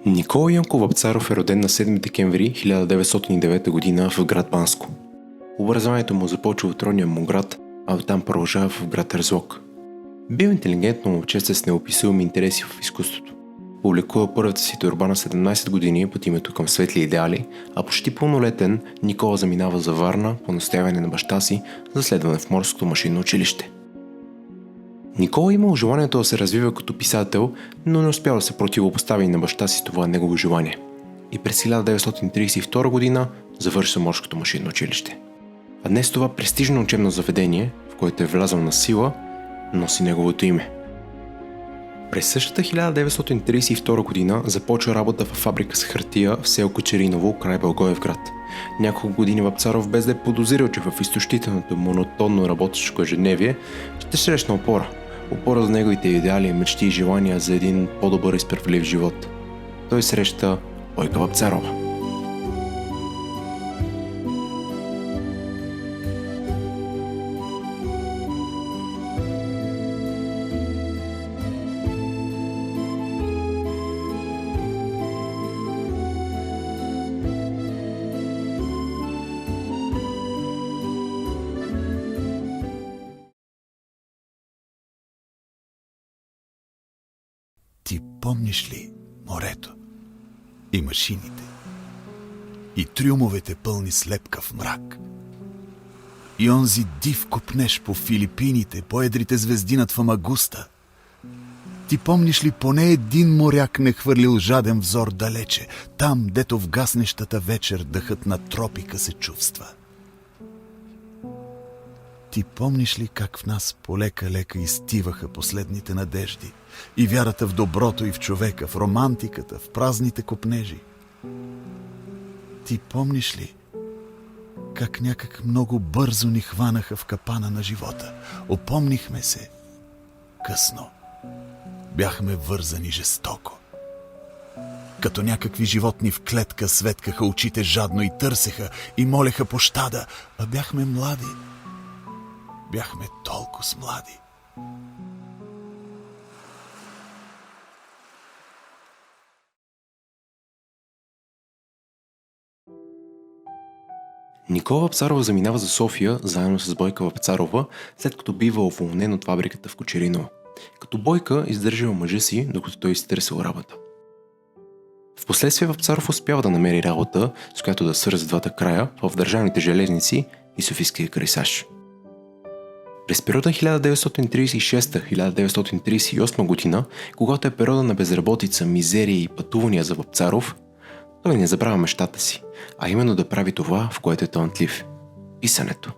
Никола Янков Вапцаров е роден на 7 декември 1909 г. в град Банско. Образованието му започва от родния му град, а оттам продължава в град Разлог. Бил интелигентно момче с неописуеми интереси в изкуството. Публикува първата си торба на 17 години под името Към светли идеали, а почти пълнолетен Никола заминава за Варна по настояване на баща си за следване в морското машинно училище. Никола имал желанието да се развива като писател, но не успял да се противопостави на баща си това негово желание. И през 1932 година завършва морското машинно училище. А днес това престижно учебно заведение, в което е влязъл на сила, носи неговото име. През същата 1932 година започва работа в фабрика с хартия в село Кочериново, край Благоевград. Няколко години Вапцаров, без да е подозирал, че в изтощителното монотонно работещо ежедневие ще срещне опора. Опора за неговите идеали, мечти и желания за един по-добър и справедлив живот. Той среща Бойка Вапцарова. Ти помниш ли морето и машините и трюмовете пълни с лепкав мрак и онзи див копнеж по Филипините, по едрите звезди над Фамагуста? Ти помниш ли поне един моряк не хвърлил жаден взор далече, там, дето в гаснещата вечер дъхът на тропика се чувства? Ти помниш ли как в нас полека-лека изтиваха последните надежди и вярата в доброто и в човека, в романтиката, в празните копнежи? Ти помниш ли как някак много бързо ни хванаха в капана на живота? Опомнихме се късно. Бяхме вързани жестоко. Като някакви животни в клетка светкаха очите жадно и търсеха и молеха пощада, а бяхме млади. Бяхме толкова млади. Никола Вапцаров заминава за София заедно с Бойка Вапцарова, след като бива уволнен от фабриката в Кочериново. Като Бойка издържава мъжа си, докато той изтърсил работа. Впоследствие Вапцаров успява да намери работа, с която да свърза двата края в държавните железници и Софийския крайсаж. През периода 1936-1938 година, когато е периода на безработица, мизерия и пътувания за Вапцаров, той не забравя мечтата си, а именно да прави това, в което е талантлив – писането.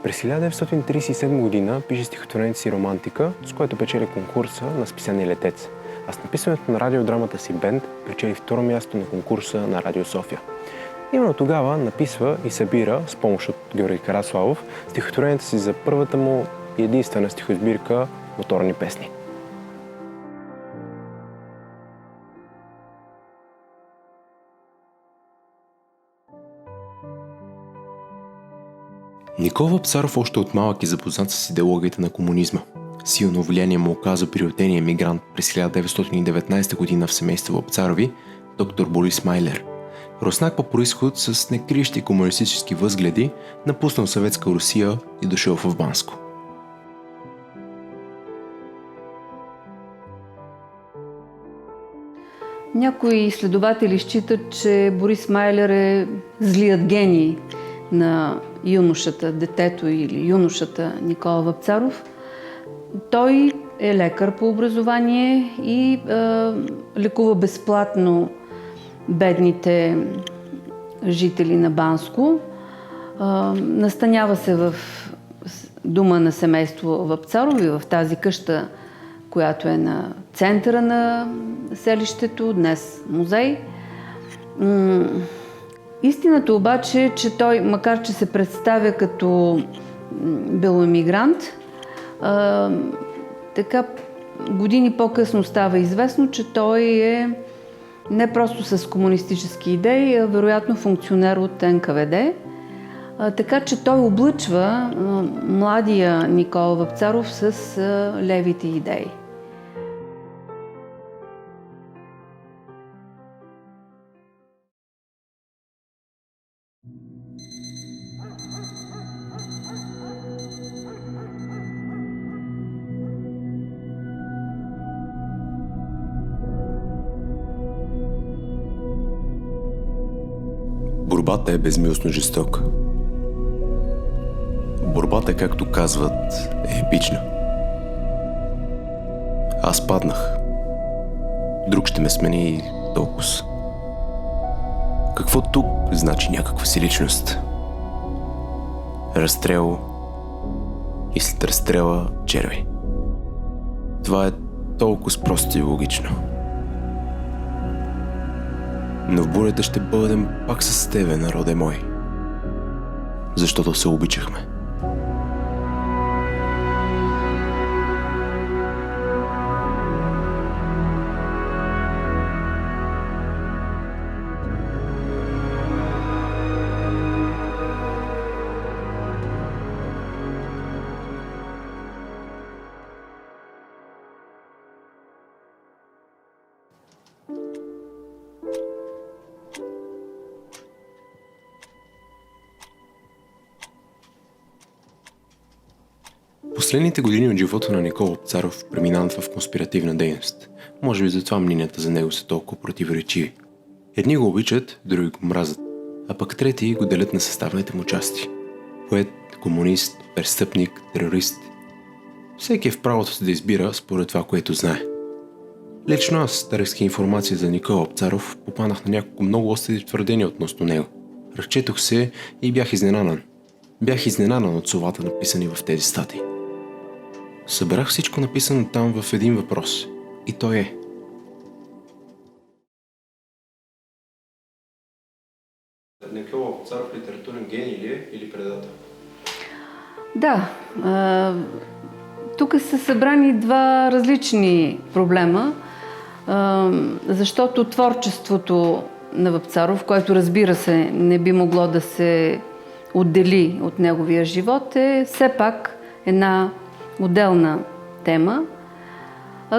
През 1937 година пише стихотворението си «Романтика», с което печели конкурса на списание «Летец», а с написването на радиодрамата си «Бенд» печели второ място на конкурса на Радио София. Именно тогава написва и събира, с помощ от Георги Караславов, стихотворението си за първата му и единствена стихосбирка «Моторни песни». Никола Вапцаров още от малък е запознат с идеологията на комунизма. Силно влияние му оказа приютения емигрант през 1919 година в семейство Вапцарови, доктор Борис Майлер. Руснак по происход с некриещи комунистически възгледи, напуснал Съветска Русия и дошъл в Банско. Някои изследователи считат, че Борис Майлер е злият гений на юношата, детето или юношата Никола Вапцаров. Той е лекар по образование и лекува безплатно бедните жители на Банско. Настанява се в дома на семейство Вапцарови, в тази къща, която е на центъра на селището, днес музей. Истината обаче е, че той, макар че се представя като бил емигрант, така години по-късно става известно, че той е не просто с комунистически идеи, а вероятно функционер от НКВД. Така че той облъчва младия Никола Вапцаров с левите идеи. Борбата е безмилостно жестока. Борбата, както казват, е епична. Аз паднах. Друг ще ме смени и толкова. Какво тук значи някаква си личност? Разстрел и след разстрела черви. Това е толкова просто и логично. Но в бурята ще бъдем пак с тебе, народе мой. Защото се обичахме. Последните години от живота на Никола Вапцаров преминават в конспиративна дейност. Може би затова мненията за него са толкова противоречиви. Едни го обичат, други го мразят, а пък трети го делят на съставните му части. Поет, комунист, престъпник, терорист. Всеки е в правото си да избира според това, което знае. Лично аз, търсейки информация за Никола Вапцаров, попаднах на няколко много остри твърдения относно него. Разчетох се и бях изненадан. Бях изненадан от словата, написани в тези статии. Събрах всичко написано там в един въпрос. И той е: Никола Вапцаров литературен гений ли е или предател? Да, тук са събрани два различни проблема, защото творчеството на Вапцаров, което разбира се не би могло да се отдели от неговия живот, е все пак една отделна тема.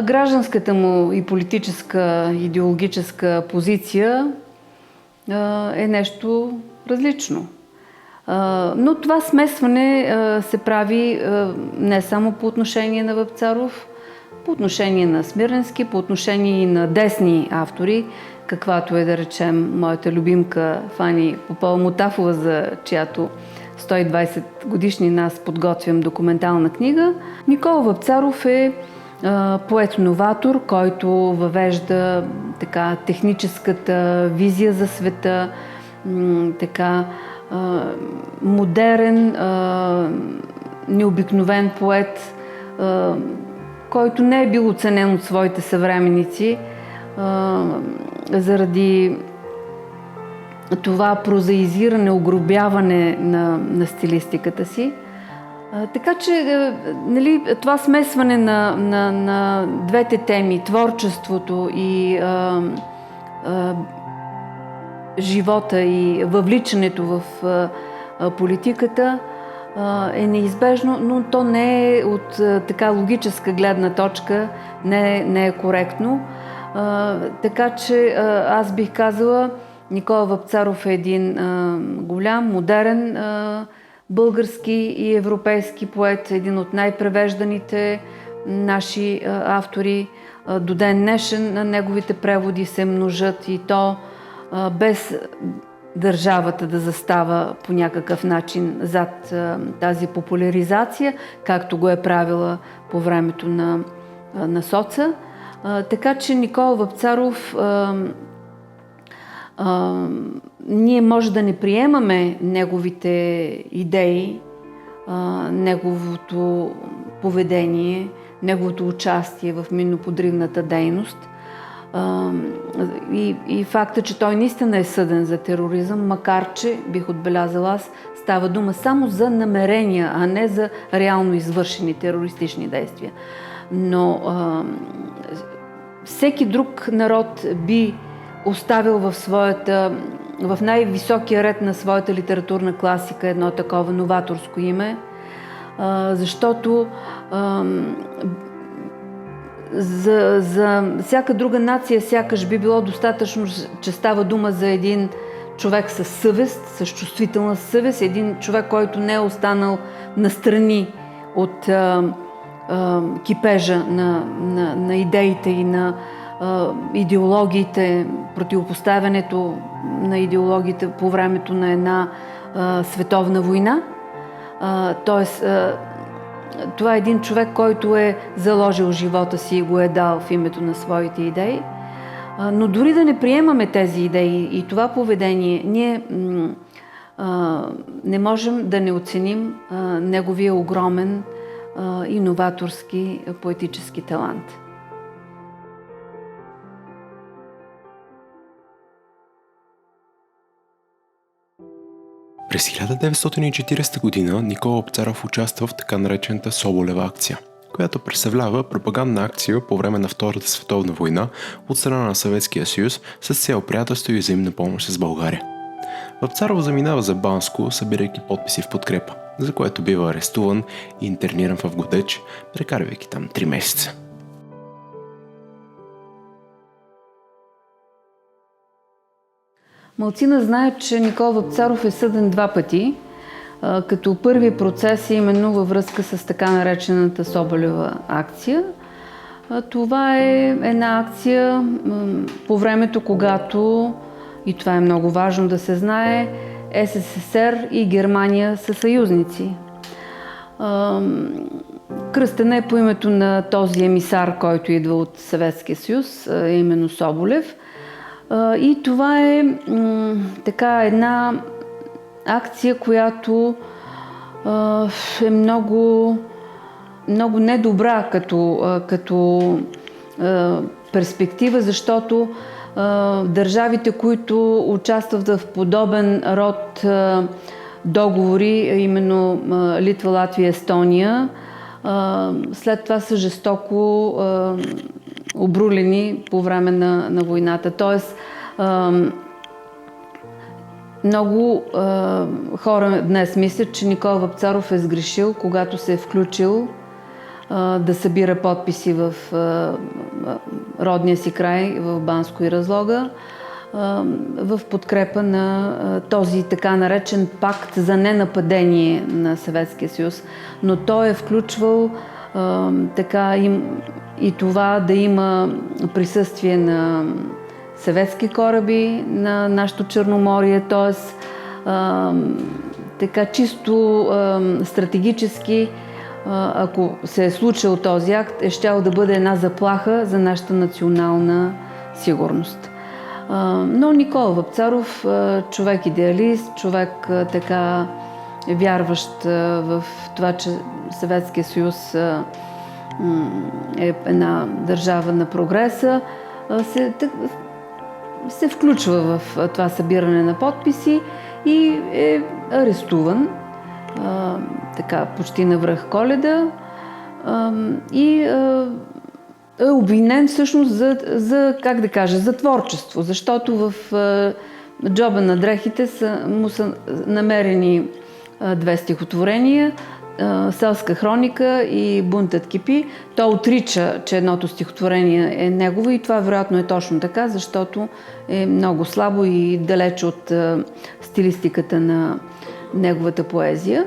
Гражданската му и политическа, идеологическа позиция е нещо различно. Но това смесване се прави не само по отношение на Вапцаров, по отношение на Смирненски, по отношение и на десни автори, каквато е, да речем, моята любимка Фани Попова-Мутафова, за чиято 120 годишнина аз подготвям документална книга. Никола Вапцаров е поет-новатор, който въвежда така техническата визия за света, така модерен, необикновен поет, който не е бил оценен от своите съвременници заради това прозаизиране, огрубяване на стилистиката си. Така че, нали, това смесване на двете теми, творчеството и живота и въвличането в политиката е неизбежно, но то не е от така логическа гледна точка, не е коректно. Така че аз бих казала, Никола Вапцаров е един голям, модерен български и европейски поет, един от най-превежданите наши автори. До ден днешен неговите преводи се множат и то без държавата да застава по някакъв начин зад тази популяризация, както го е правила по времето на соца. Така че Никола Вапцаров, ние може да не приемаме неговите идеи, неговото поведение, неговото участие в минноподривната дейност и факта, че той наистина е съден за тероризъм, макар че, бих отбелязала аз, става дума само за намерения, а не за реално извършени терористични действия. Но всеки друг народ би оставил в най-високия ред на своята литературна класика едно такова новаторско име, защото за всяка друга нация сякаш би било достатъчно, че става дума за един човек със съвест, с чувствителна съвест, един човек, който не е останал настрани от кипежа на идеите и на идеологиите, противопоставянето на идеологиите по времето на една световна война. Тоест, това е един човек, който е заложил живота си и го е дал в името на своите идеи. Но дори да не приемаме тези идеи и това поведение, ние не можем да не оценим неговия огромен иноваторски поетически талант. През 1940 година Никола Вапцаров участва в така наречената Соболева акция, която представлява пропагандна акция по време на Втората световна война от страна на Съветския съюз с цел приятелство и взаимна помощ с България. Вапцаров заминава за Банско, събирайки подписи в подкрепа, за което бива арестуван и интерниран в Годеч, прекарвайки там 3 месеца. Малцина знаят, че Никола Вапцаров е съден 2 пъти, като първи процес е именно във връзка с така наречената Соболева акция. Това е една акция по времето, когато, и това е много важно да се знае, СССР и Германия са съюзници. Кръстена е по името на този емисар, който идва от Съветския съюз, именно Соболев. И това е така една акция, която е много, много недобра като перспектива, защото държавите, които участват в подобен род договори, именно Литва, Латвия, Естония, след това са жестоко обрулени по време на войната. Тоест, много хора днес мислят, че Никола Вапцаров е сгрешил, когато се е включил да събира подписи в родния си край, в Банско и Разлога, в подкрепа на този така наречен пакт за ненападение на Съветския съюз. Но той е включвал така и това да има присъствие на съветски кораби на нашето Черноморие, т.е. така чисто стратегически, ако се е случил този акт, е щял да бъде една заплаха за нашата национална сигурност. Но Никола Вапцаров, човек идеалист, човек така вярващ в това, че Съветския съюз е една държава на прогреса, се включва в това събиране на подписи и е арестуван така почти навръх Коледа и е обвинен всъщност за творчество, защото в джоба на дрехите му са намерени 2 стихотворения, Селска хроника и Бунтът кипи. Той отрича, че едното стихотворение е негово и това вероятно е точно така, защото е много слабо и далеч от стилистиката на неговата поезия.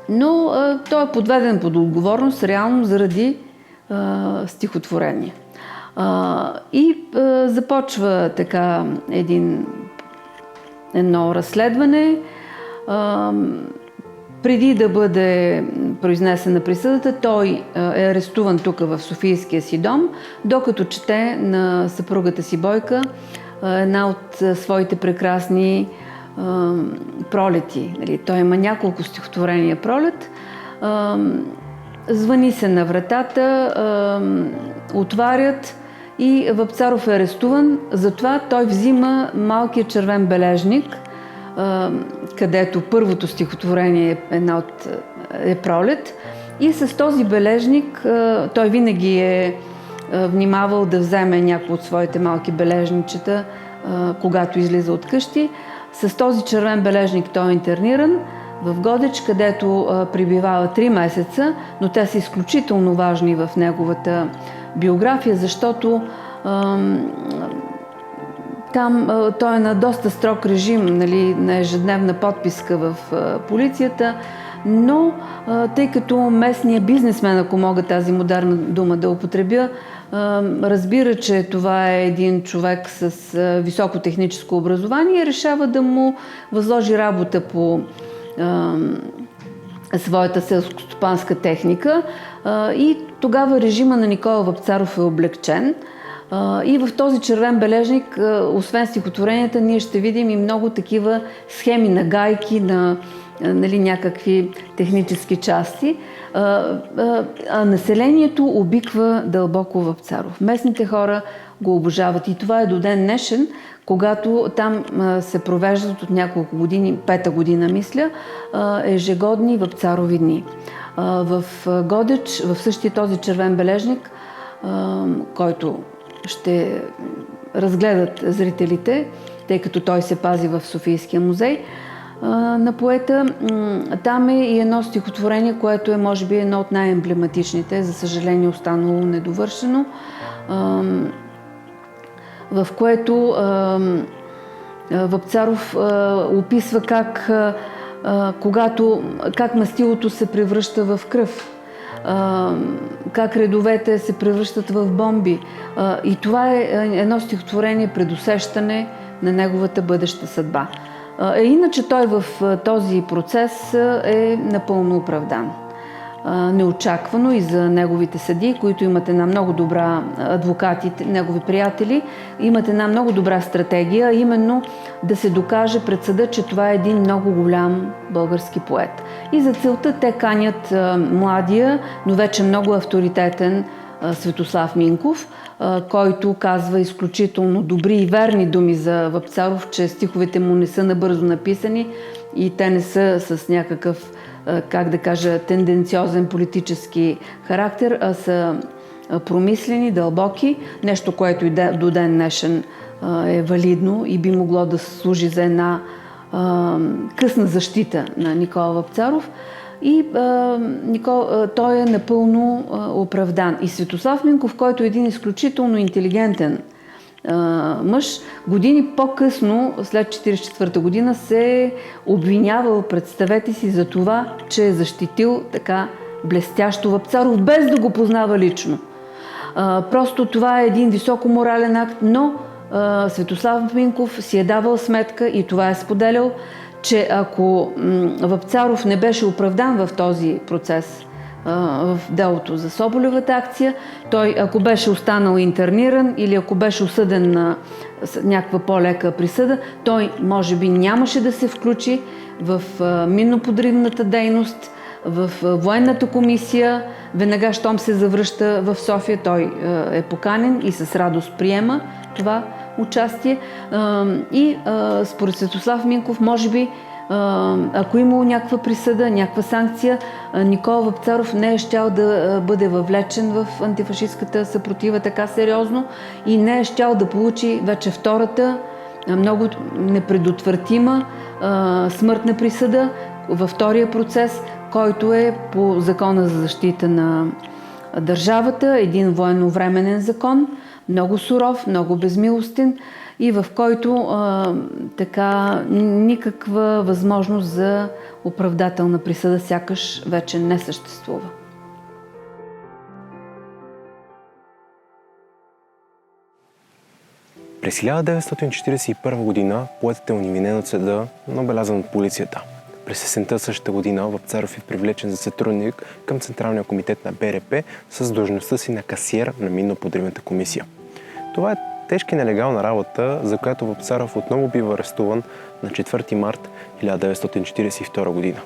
Но той е подведен под отговорност реално заради стихотворение. И започва така едно разследване. Преди да бъде произнесена присъдата, той е арестуван тук в Софийския си дом, докато чете на съпругата си Бойка една от своите прекрасни пролети. Той има няколко стихотворения пролет. Звъни се на вратата, отварят и Вапцаров е арестуван. Затова той взима малкият червен бележник, където първото стихотворение е пролет. И с този бележник той винаги е внимавал да вземе някои от своите малки бележничета, когато излиза от къщи. С този червен бележник той е интерниран в Годеч, където пребивава 3 месеца, но те са изключително важни в неговата биография, защото там той е на доста строг режим, нали, на ежедневна подписка в полицията, но тъй като местният бизнесмен, ако мога тази модерна дума да употребя, разбира, че това е един човек с високо техническо образование и решава да му възложи работа по своята селскостопанска техника. И тогава режима на Никола Вапцаров е облегчен. И в този червен бележник, освен стихотворенията, ние ще видим и много такива схеми на гайки, на някакви технически части. Населението обиква дълбоко Вапцаров. Местните хора го обожават и това е до ден днешен, когато там се провеждат от няколко години, 5-та година мисля, ежегодни Вапцарови дни. В Годеч, в същия този червен бележник, който ще разгледат зрителите, тъй като той се пази в Софийския музей на поета. Там е и едно стихотворение, което е може би едно от най-емблематичните, за съжаление останало недовършено, в което Вапцаров описва как мастилото се превръща в кръв, как редовете се превръщат в бомби. И това е едно стихотворение, предусещане на неговата бъдеща съдба. Иначе той в този процес е напълно оправдан. Неочаквано и за неговите съдии, които имат една много добра, адвокати, негови приятели, имат една много добра стратегия, именно да се докаже пред съда, че това е един много голям български поет. И за целта те канят младия, но вече много авторитетен Светослав Минков, който казва изключително добри и верни думи за Вапцаров, че стиховете му не са набързо написани и те не са с някакъв, как да кажа, тенденциозен политически характер, а са промислени, дълбоки, нещо, което и до ден днешен е валидно и би могло да служи за една късна защита на Никола Вапцаров. И той е напълно оправдан. И Светослав Минков, който е един изключително интелигентен мъж, години по-късно, след 1944 година, се е обвинявал, представете си, за това, че е защитил така блестящо Вапцаров, без да го познава лично. Просто това е един високо морален акт, но Светослав Минков си е давал сметка и това е споделял, че ако Вапцаров не беше оправдан в този процес, в делото за Соболевата акция, той, ако беше останал интерниран или ако беше осъден на някаква по-лека присъда, той може би нямаше да се включи в минноподривната дейност, в военната комисия. Веднага, щом се завръща в София, той е поканен и с радост приема това участие. И според Светослав Минков, може би, ако имало някаква присъда, някаква санкция, Никола Вапцаров не е щял да бъде въвлечен в антифашистката съпротива така сериозно и не е щял да получи вече втората, много непредотвратима смъртна присъда във втория процес, който е по закона за защита на държавата, един военновременен закон, много суров, много безмилостен и в който така никаква възможност за оправдателна присъда сякаш вече не съществува. През 1941 година поетът е оневинен от съда, но белязан от полицията. През есента същата година Вапцаров е привлечен за сътрудник към Централния комитет на БРП с длъжността си на касиер на минно-подривната комисия. Това е тежка и нелегална работа, за която Вапцаров отново бива арестуван на 4 март 1942 година.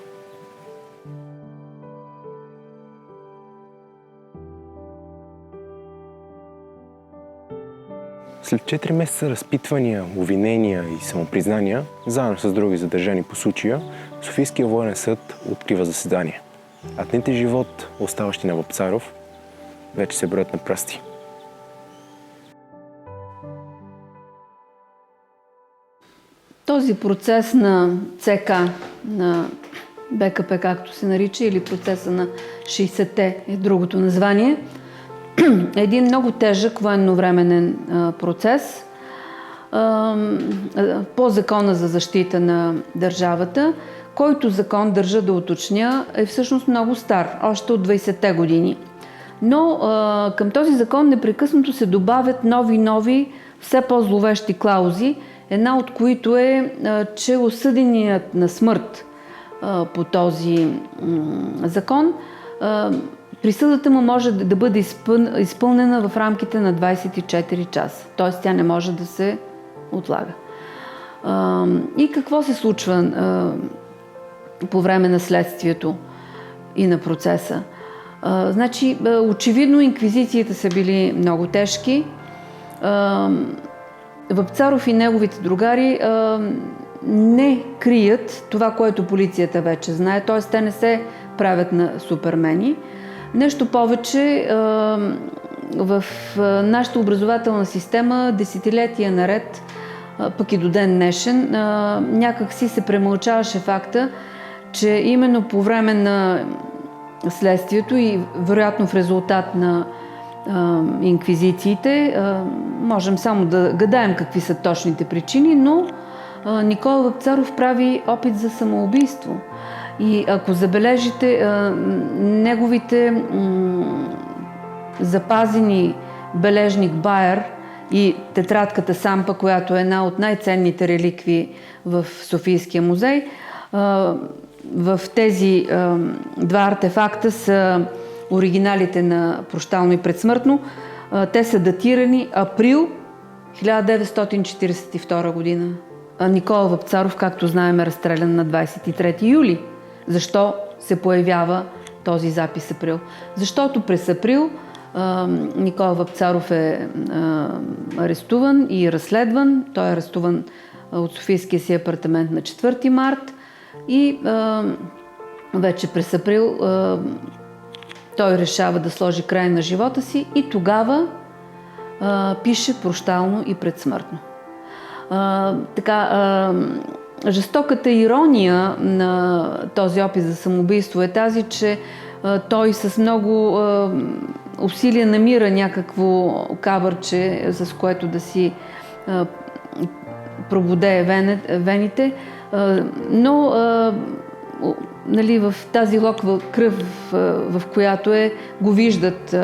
След 4 месеца разпитвания, обвинения и самопризнания, заедно с други задържани по случая, Софийския военен съд открива заседание. А дните живот, оставащи на Вапцаров, вече се броят на пръсти. Този процес на ЦК, на БКП, както се нарича, или процеса на 60-те е другото название, е един много тежък военновременен процес по Закона за защита на държавата, който закон, държа да уточня, е всъщност много стар, още от 20-те години. Но към този закон непрекъснато се добавят нови, все по-зловещи клаузи, една от които е, че осъденият на смърт по този закон, присъдата му може да бъде изпълнена в рамките на 24 часа. Т.е. тя не може да се отлага. И какво се случва по време на следствието и на процеса? Значи, очевидно инквизициите са били много тежки. Вапцаров и неговите другари не крият това, което полицията вече знае, т.е. те не се правят на супермени. Нещо повече, в нашата образователна система десетилетия наред, пък и до ден днешен, някак си се премълчаваше факта, че именно по време на следствието и вероятно в резултат на инквизициите, можем само да гадаем какви са точните причини, но Никола Вапцаров прави опит за самоубийство. И ако забележите, неговите запазени бележник Байер и тетрадката Сампа, която е една от най-ценните реликвии в Софийския музей, в тези два артефакта са оригиналите на Прощално и предсмъртно. Те са датирани април 1942 година. Никола Вапцаров, както знаем, е разстрелян на 23 юли. Защо се появява този запис април? Защото през април Никола Вапцаров е арестуван и разследван. Той е арестуван от Софийския си апартамент на 4 март и вече през април той решава да сложи край на живота си и тогава пише Прощално и предсмъртно. Жестоката ирония на този опит за самоубийство е тази, че той с много усилия намира някакво кабърче, с което да си пробудее вените, но нали, в тази локва кръв, в която го виждат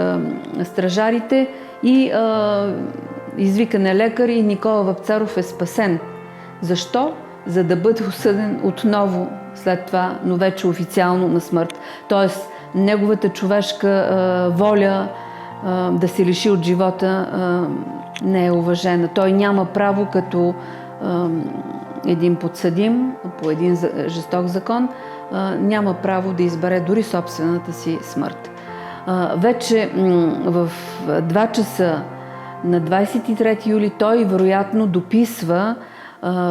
стражарите и извикан е лекар и Никола Вапцаров е спасен. Защо? За да бъде осъден отново след това, но вече официално на смърт. Тоест, неговата човешка воля да се лиши от живота не е уважена. Той няма право като един подсъдим по един жесток закон, няма право да избере дори собствената си смърт. Вече в 2 часа на 23 юли той вероятно дописва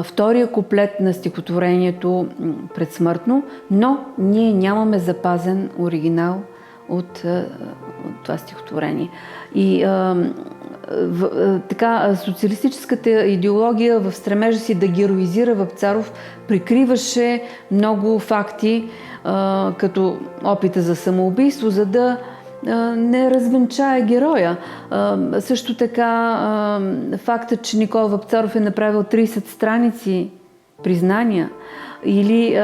втория куплет на стихотворението Предсмъртно, но ние нямаме запазен оригинал от това стихотворение. И така, социалистическата идеология в стремежа си да героизира Вапцаров прикриваше много факти, като опита за самоубийство, за да не развенчае героя. Също така фактът, че Никола Вапцаров е направил 30 страници признания или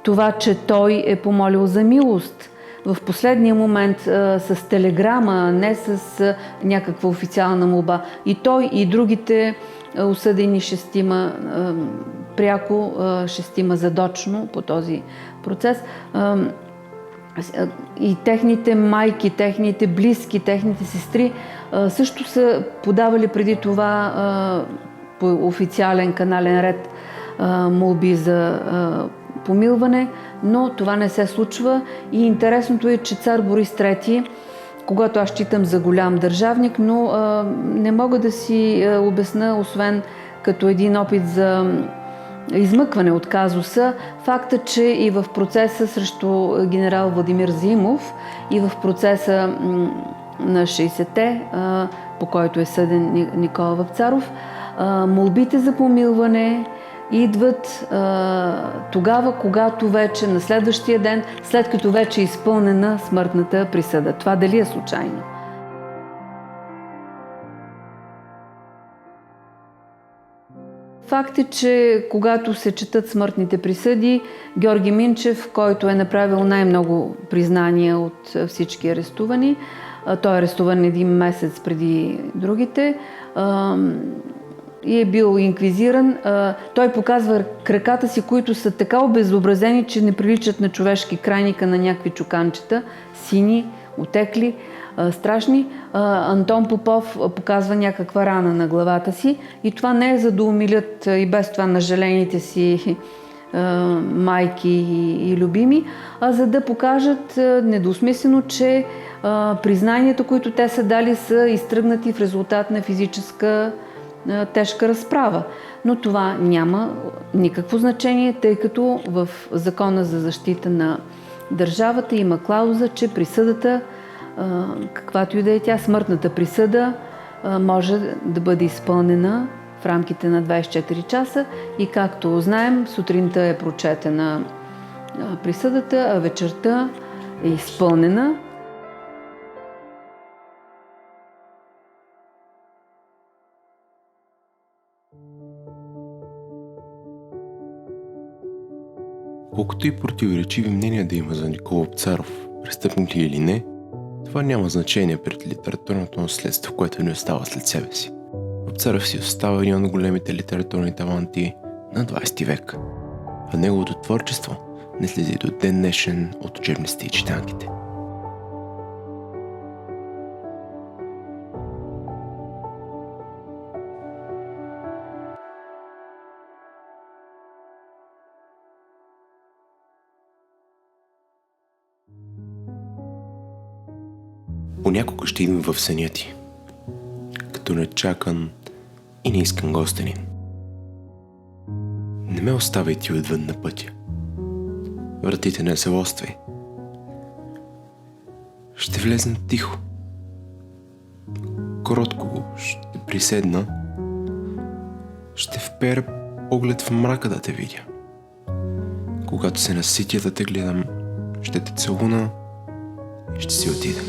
това, че той е помолил за милост в последния момент с телеграма, не с някаква официална молба. И той, и другите осъдени 6 пряко, 6 задочно по този процес. И техните майки, техните близки, техните сестри също са подавали преди това по официален канален ред молби за помилване, но това не се случва. И интересното е, че цар Борис III, когато аз считам за голям държавник, но не мога да си обясня, освен като един опит за измъкване от казуса, факта, че и в процеса срещу генерал Владимир Зимов и в процеса на 60-те, по който е съден Никола Вапцаров, молбите за помилване идват тогава, когато вече на следващия ден, след като вече е изпълнена смъртната присъда. Това дали е случайно? Факт е, че когато се четат смъртните присъди, Георги Минчев, който е направил най-много признания от всички арестувани, той е арестуван 1 месец преди другите и е бил инквизиран. Той показва краката си, които са така обезобразени, че не приличат на човешки крайника, на някакви чуканчета, сини, отекли, страшни. Антон Попов показва някаква рана на главата си и това не е за да умилят и без това нажалените си майки и любими, а за да покажат недвусмислено, че признанията, които те са дали, са изтръгнати в резултат на физическа тежка разправа. Но това няма никакво значение, тъй като в Закона за защита на държавата има клауза, че присъдата, каквато и да е тя, смъртната присъда, може да бъде изпълнена в рамките на 24 часа и както знаем, сутринта е прочетена присъдата, а вечерта е изпълнена. Колкото и противоречиви мнения да има за Никола Вапцаров, престъпник ли или не, това няма значение пред литературното наследство, което ни остава след себе си. Вапцаров си остава един от големите литературни таланти на 20 век, а неговото творчество не слезе до ден днешен от учебниците и читанките. Понякога ще идвам в съня ти, като нечакан и неискан гостенин. Не ме оставяй ти отвън на пътя. Вратите не завоствай. Ще влезна тихо. Кротко ще приседна. Ще впера поглед в мрака да те видя. Когато се наситя да те гледам, ще те целуна и ще си отида.